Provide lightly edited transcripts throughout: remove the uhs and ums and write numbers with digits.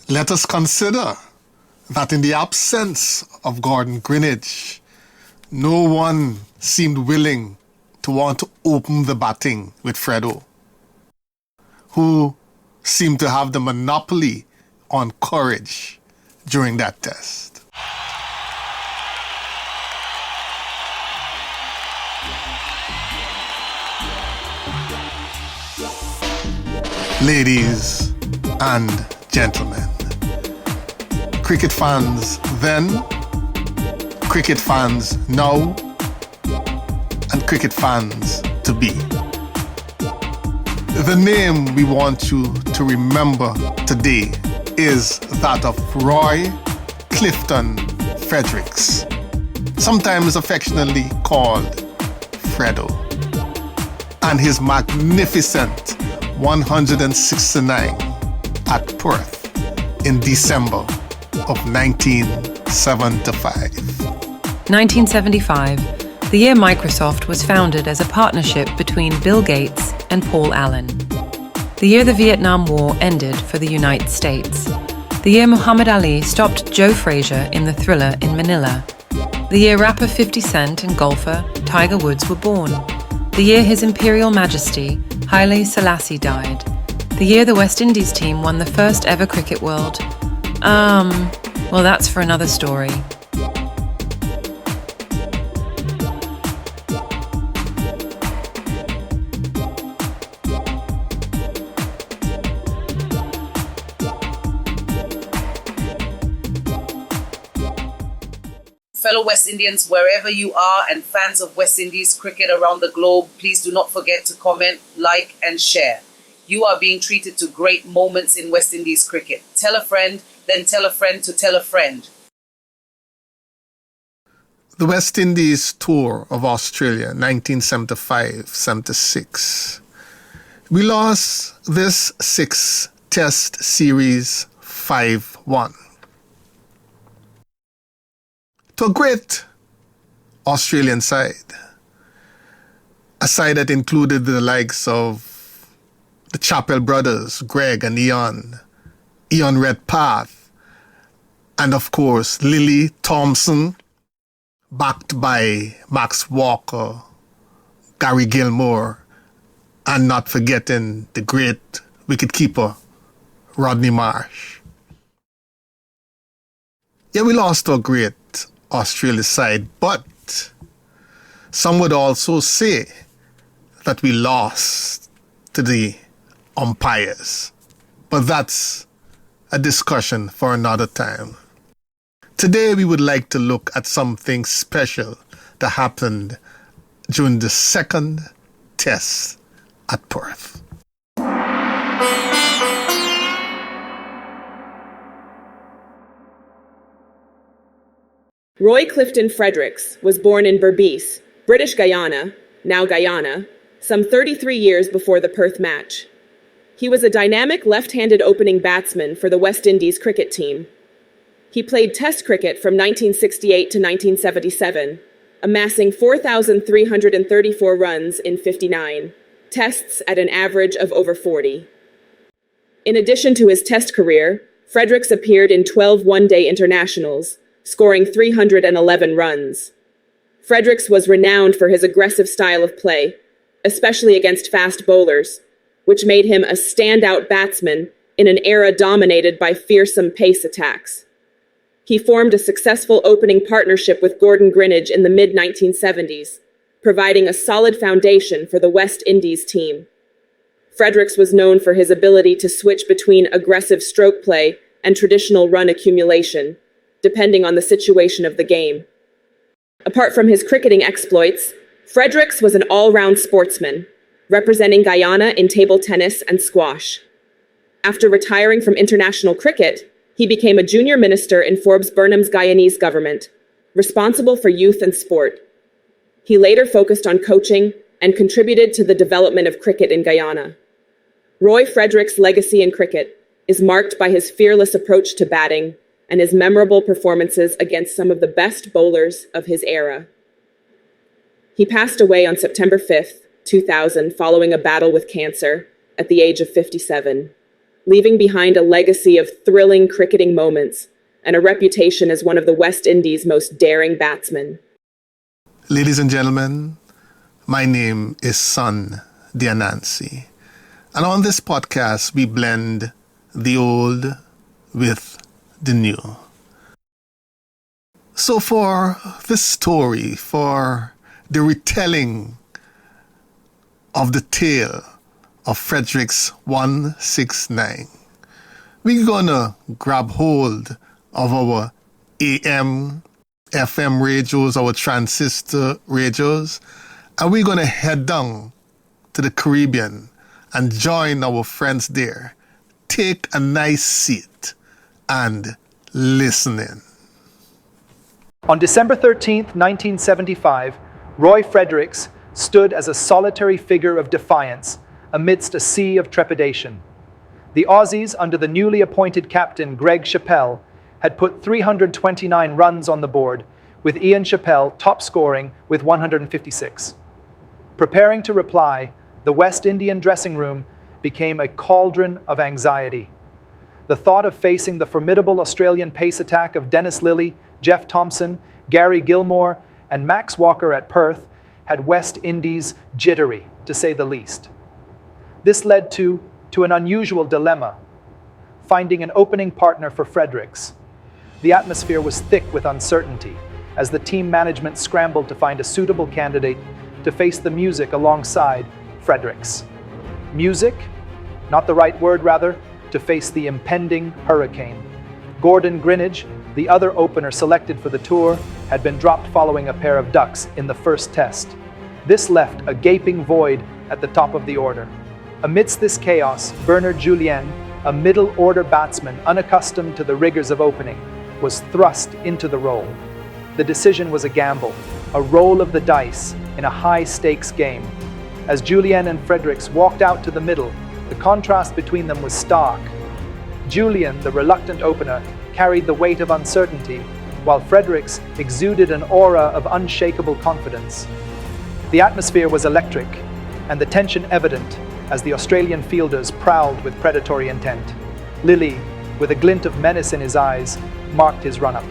Let us consider that in the absence of Gordon Greenidge, no one seemed willing to want to open the batting with Freddo, who seemed to have the monopoly on courage during that test. Ladies and gentlemen, cricket fans then, cricket fans now, and cricket fans to be. The name we want you to remember today is that of Roy Clifton Fredericks, sometimes affectionately called Freddo, and his magnificent 169 at Perth in December of 1975. 1975, the year Microsoft was founded as a partnership between Bill Gates and Paul Allen. The year the Vietnam War ended for the United States. The year Muhammad Ali stopped Joe Frazier in the Thriller in Manila. The year rapper 50 Cent and golfer Tiger Woods were born. The year His Imperial Majesty Haile Selassie died. The year the West Indies team won the first ever Cricket World. Well, that's for another story. Fellow West Indians, wherever you are, and fans of West Indies cricket around the globe, please do not forget to comment, like, and share. You are being treated to great moments in West Indies cricket. Tell a friend, then tell a friend to tell a friend. The West Indies tour of Australia, 1975-76. We lost this 6-test series 5-1. To a great Australian side, a side that included the likes of the Chappell brothers, Greg and Ian Redpath, and of course Lillee Thompson, backed by Max Walker, Gary Gilmore, and not forgetting the great wicketkeeper Rodney Marsh. Yeah, we lost to a great Australia side, but some would also say that we lost to the umpires. But that's a discussion for another time. Today we would like to look at something special that happened during the second test at Perth. Roy Clifton Fredericks was born in Berbice, British Guyana, now Guyana, some 33 years before the Perth match. He was a dynamic left-handed opening batsman for the West Indies cricket team. He played Test cricket from 1968 to 1977, amassing 4,334 runs in 59 tests at an average of over 40. In addition to his Test career, Fredericks appeared in 12 one-day internationals, scoring 311 runs. Fredericks was renowned for his aggressive style of play, especially against fast bowlers, which made him a standout batsman in an era dominated by fearsome pace attacks. He formed a successful opening partnership with Gordon Greenidge in the mid-1970s, providing a solid foundation for the West Indies team. Fredericks was known for his ability to switch between aggressive stroke play and traditional run accumulation, depending on the situation of the game. Apart from his cricketing exploits, Fredericks was an all-round sportsman, representing Guyana in table tennis and squash. After retiring from international cricket, he became a junior minister in Forbes Burnham's Guyanese government, responsible for youth and sport. He later focused on coaching and contributed to the development of cricket in Guyana. Roy Fredericks' legacy in cricket is marked by his fearless approach to batting and his memorable performances against some of the best bowlers of his era. He passed away on September 5th, 2000, following a battle with cancer at the age of 57. leaving behind a legacy of thrilling cricketing moments and a reputation as one of the West Indies' most daring batsmen. Ladies and gentlemen, my name is Son Dianansi, and on this podcast we blend the old with the new. So for this story, for the retelling of the tale of Fredericks 169, we're gonna grab hold of our AM, FM radios, our transistor radios, and we're gonna head down to the Caribbean and join our friends there. Take a nice seat and listen in. On December 13th, 1975, Roy Fredericks stood as a solitary figure of defiance amidst a sea of trepidation. The Aussies, under the newly appointed captain Greg Chappell, had put 329 runs on the board, with Ian Chappell top scoring with 156. Preparing to reply, the West Indian dressing room became a cauldron of anxiety. The thought of facing the formidable Australian pace attack of Dennis Lillee, Jeff Thomson, Gary Gilmore, and Max Walker at Perth had West Indies jittery, to say the least. This led to an unusual dilemma: finding an opening partner for Fredericks. The atmosphere was thick with uncertainty as the team management scrambled to find a suitable candidate to face the music alongside Fredericks. Music? Not the right word, rather, to face the impending hurricane. Gordon Greenidge, the other opener selected for the tour, had been dropped following a pair of ducks in the first test. This left a gaping void at the top of the order. Amidst this chaos, Bernard Julien, a middle-order batsman unaccustomed to the rigors of opening, was thrust into the role. The decision was a gamble, a roll of the dice in a high-stakes game. As Julien and Fredericks walked out to the middle, the contrast between them was stark. Julien, the reluctant opener, carried the weight of uncertainty, while Fredericks exuded an aura of unshakable confidence. The atmosphere was electric, and the tension evident as the Australian fielders prowled with predatory intent. Lillee, with a glint of menace in his eyes, marked his run-up.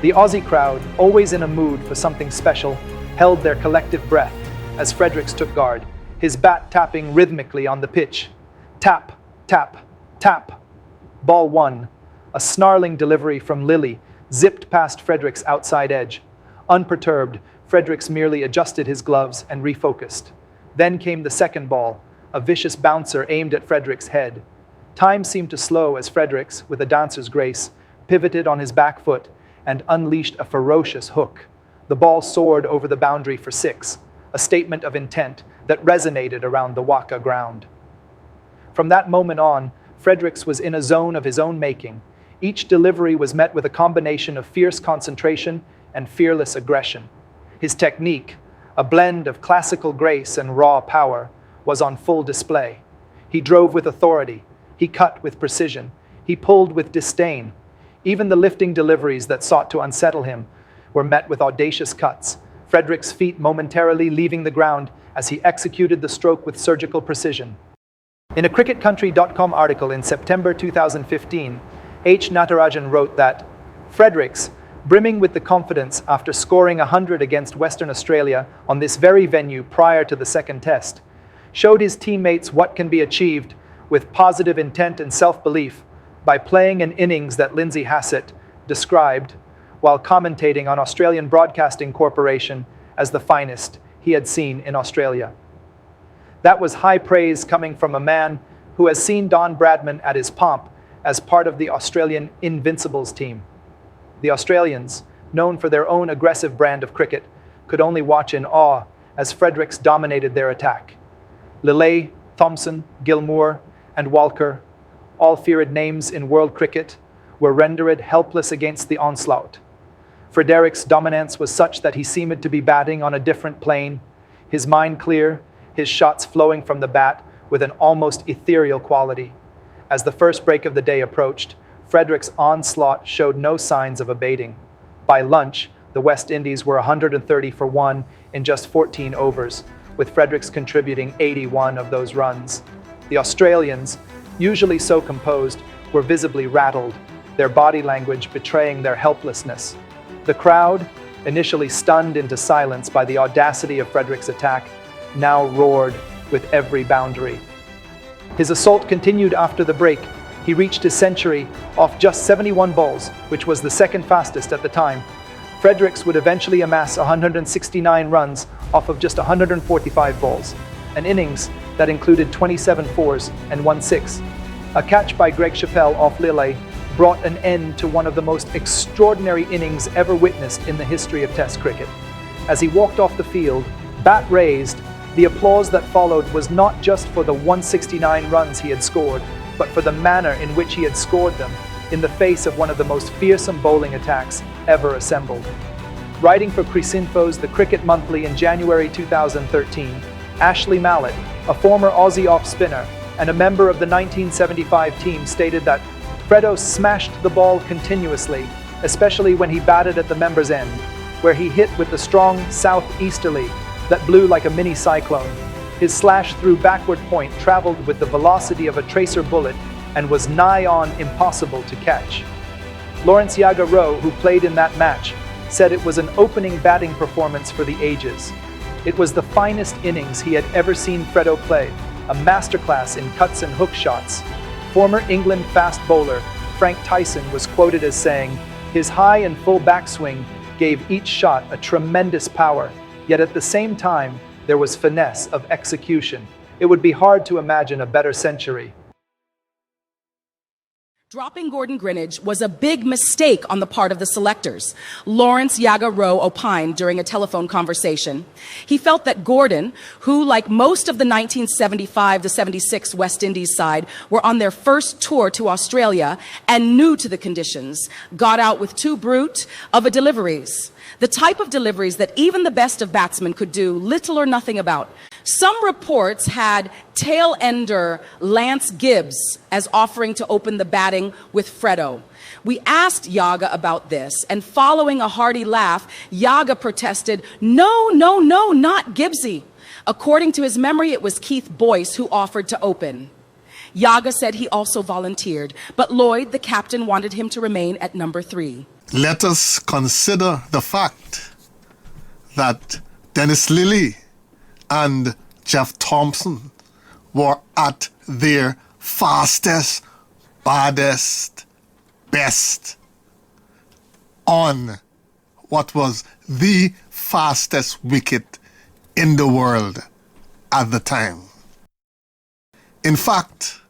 The Aussie crowd, always in a mood for something special, held their collective breath as Fredericks took guard, his bat tapping rhythmically on the pitch. Tap, tap, tap. Ball one. A snarling delivery from Lillee zipped past Fredericks' outside edge. Unperturbed, Fredericks merely adjusted his gloves and refocused. Then came the second ball, a vicious bouncer aimed at Fredericks' head. Time seemed to slow as Fredericks, with a dancer's grace, pivoted on his back foot and unleashed a ferocious hook. The ball soared over the boundary for six, a statement of intent that resonated around the Waka ground. From that moment on, Fredericks was in a zone of his own making. Each delivery was met with a combination of fierce concentration and fearless aggression. His technique, a blend of classical grace and raw power, was on full display. He drove with authority. He cut with precision. He pulled with disdain. Even the lifting deliveries that sought to unsettle him were met with audacious cuts, Fredericks' feet momentarily leaving the ground as he executed the stroke with surgical precision. In a cricketcountry.com article in September 2015, H. Natarajan wrote that Fredericks, brimming with the confidence after scoring 100 against Western Australia on this very venue prior to the second test, showed his teammates what can be achieved with positive intent and self-belief by playing an innings that Lindsay Hassett described, while commentating on Australian Broadcasting Corporation, as the finest he had seen in Australia. That was high praise coming from a man who has seen Don Bradman at his pomp as part of the Australian Invincibles team. The Australians, known for their own aggressive brand of cricket, could only watch in awe as Fredericks dominated their attack. Lillee, Thomson, Gilmore, and Walker, all feared names in world cricket, were rendered helpless against the onslaught. Fredericks' dominance was such that he seemed to be batting on a different plane, his mind clear, his shots flowing from the bat with an almost ethereal quality. As the first break of the day approached, Fredericks' onslaught showed no signs of abating. By lunch, the West Indies were 130 for 1 in just 14 overs, with Fredericks contributing 81 of those runs. The Australians, usually so composed, were visibly rattled, their body language betraying their helplessness. The crowd, initially stunned into silence by the audacity of Fredericks' attack, now roared with every boundary. His assault continued after the break. He reached his century off just 71 balls, which was the second fastest at the time. Fredericks would eventually amass 169 runs off of just 145 balls, an innings that included 27 fours and 1 6. A catch by Greg Chappell off Lillee brought an end to one of the most extraordinary innings ever witnessed in the history of Test cricket. As he walked off the field, bat raised, the applause that followed was not just for the 169 runs he had scored, but for the manner in which he had scored them in the face of one of the most fearsome bowling attacks ever assembled. Writing for Cricinfo's The Cricket Monthly in January 2013, Ashley Mallett, a former Aussie off-spinner and a member of the 1975 team, stated that Freddo'S smashed the ball continuously, especially when he batted at the member's end, where he hit with the strong southeasterly that blew like a mini cyclone. His slash through backward point traveled with the velocity of a tracer bullet and was nigh on impossible to catch. Lawrence Yaga Rowe, who played in that match, said it was an opening batting performance for the ages. It was the finest innings he had ever seen Freddo play, a masterclass in cuts and hook shots. Former England fast bowler Frank Tyson was quoted as saying, "His high and full backswing gave each shot a tremendous power, yet at the same time, there was finesse of execution. It would be hard to imagine a better century." Dropping Gordon Greenidge was a big mistake on the part of the selectors, Lawrence Yaga Rowe opined during a telephone conversation. He felt that Gordon, who, like most of the 1975-76 West Indies side, were on their first tour to Australia and new to the conditions, got out with too brute of a deliveries. The type of deliveries that even the best of batsmen could do little or nothing about. Some reports had tail-ender Lance Gibbs as offering to open the batting with Freddo. We asked Yaga about this, and following a hearty laugh, Yaga protested, "No, no, no, not Gibbsy." According to his memory, it was Keith Boyce who offered to open. Yaga said he also volunteered, but Lloyd, the captain, wanted him to remain at number 3. Let us consider the fact that Dennis Lillee and Jeff Thompson were at their fastest, baddest, best on what was the fastest wicket in the world at the time. In fact,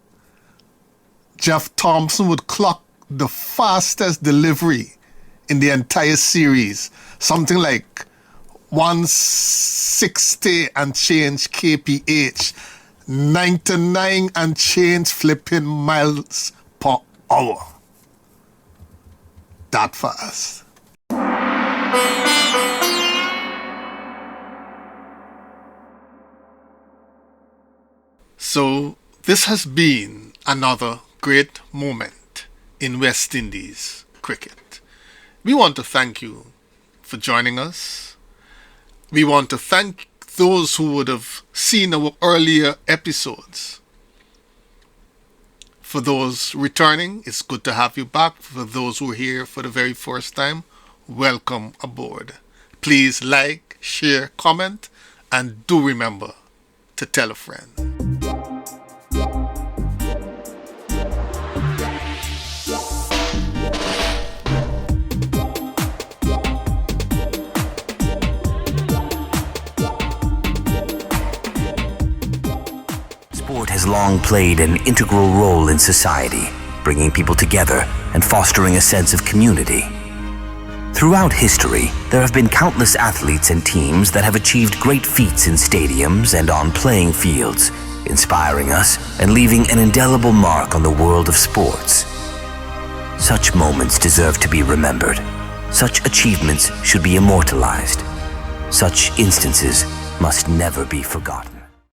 Jeff Thompson would clock the fastest delivery in the entire series, something like 160 and change kph, 99 and change flipping miles per hour. That fast. So this has been another great moment in West Indies cricket. We want to thank you for joining us. We want to thank those who would have seen our earlier episodes. For those returning, it's good to have you back. For those who are here for the very first time, welcome aboard. Please like, share, comment, and do remember to tell a friend. Sport has long played an integral role in society, bringing people together and fostering a sense of community. Throughout history, there have been countless athletes and teams that have achieved great feats in stadiums and on playing fields, inspiring us and leaving an indelible mark on the world of sports. Such moments deserve to be remembered. Such achievements should be immortalized. Such instances must never be forgotten.